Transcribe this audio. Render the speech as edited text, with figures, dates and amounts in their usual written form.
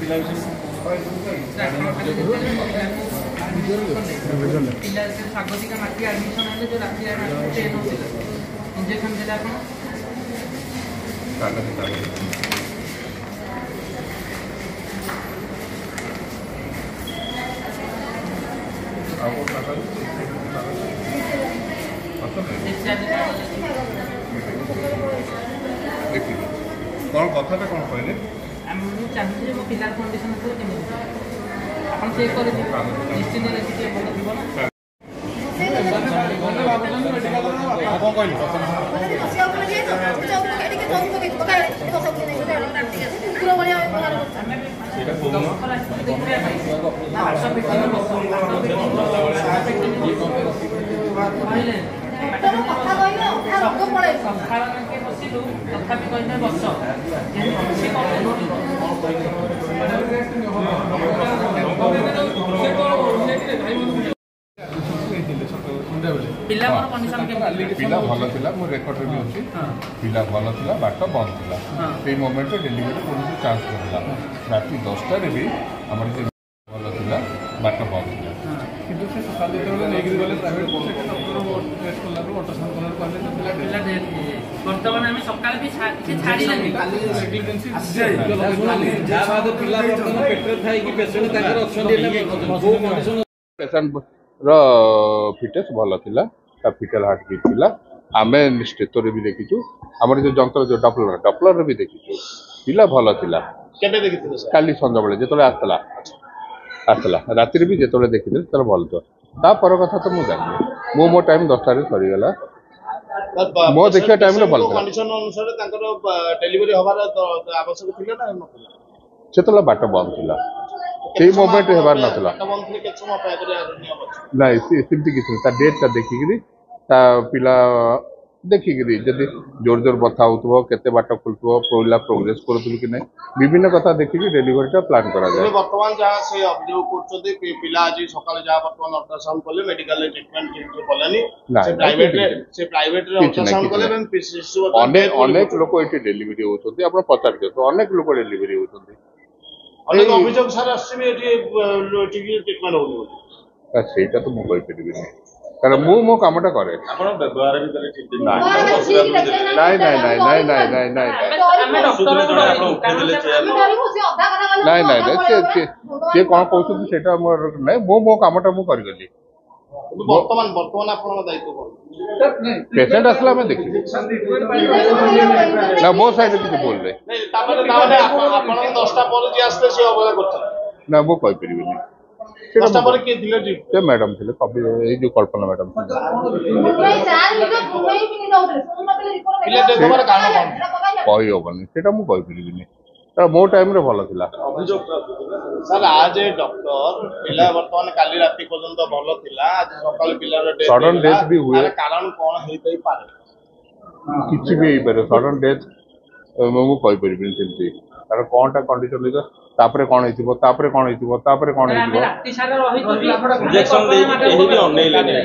स्वागतिका माटी एडमिशन है जो राति ट्रेन होता इंजेक्शन देला कौन कथा कौन कहले चाहिए मो पिलार कंडीशन अपन चेक कर निश्चिंत लेकिन भल थी तथापि कहने बस पिला भल था मो रेकर्ड भी अच्छी पिला भल था बाट बंद था से मोमेंट डेलीवरी कौन चान्स करला राति 10टार भी आम भल था बाट बंद था किंतु से सकाल जो गले प्राइवेट टेस्ट कला अल्ट्रासाउंड कला बर्तमान आम सकाल भी छाड़ी पेशेंट फिटनेस भल था फिटल हार्ट बीट था आम स्टेटोरे भी देखीचु आम जो जंतर जो डपलर भी देखीचु पिला भल था काली सन्ध्या बेले जो आसला राति भी जो देखी तर भल था पर कथा तो मुझे जानी मो टाइम 10टार सरीगला मो देखिया टाइम रे भल कंडीशन अनुसार डेलीवरी हबार आवश्यक थिले ना सेतला बाट बंद थिला सेही मोमेंट हेबार नथला नहीं सिम्पली किछ ता डेट ता देखिगिरी ता पिला देखिगिरी जदि जोर जोर बथा होतबो केते बाट खुलतबो प्रोला प्रोग्रेस करतबो कि नै विभिन्न कथा देखिकि डेलीवरी ता प्लान करा जाय वर्तमान जहां से ऑब्जर्व करछथि पिला आज सकाळ जहां वर्तमान अल्ट्रासाउंड करले मेडिकल ट्रीटमेंट करलेनी से प्राइवेट रे अल्ट्रासाउंड करले अनेक लोक एठी डेलीवरी होतथि आपण पचार दियो अनेक लोक डेलीवरी होतथि अनेक अभियोग सर आसी एठी ट्रीटमेंट होनी सेटा तो मु कहि परिबि नै कारण मो कामटा करे आपण व्यवहार भीतर ठीक नहीं से कौन कहते सेटा मोर नहीं मो कामटा मु कर गली वर्तमान आपण दायित्व पेशेंट असला मैं देखि ना मो साइड किछ बोल रे नहीं तापर आपण 10टा पर जे आस्ते से अवला करछ ना मो कहि परिबि नै 10टा पर के दिले जी ते मैडम थे कभी ए जो कल्पना मैडम कही होबनी सेटा मु कहि परिबि नै मो टाइम रे भल थिला सर आज डॉक्टर पिला वर्तमान काली राति पर्यंत भल थिला आज सकाल पिला रे सडन डेथ भी हुए कारण कोन हेइ तई पारे किछि भी हेइ पारे सडन डेथ मु कहि परिबि नै सेमती तार कोनटा कंडीशन लिखा तापरे कोन हेतिबो तापरे कोन हेतिबो तापरे कोन हेतिबो राति सारा रहि तो इंजेक्शन दे एही भी ऑनलाइन ले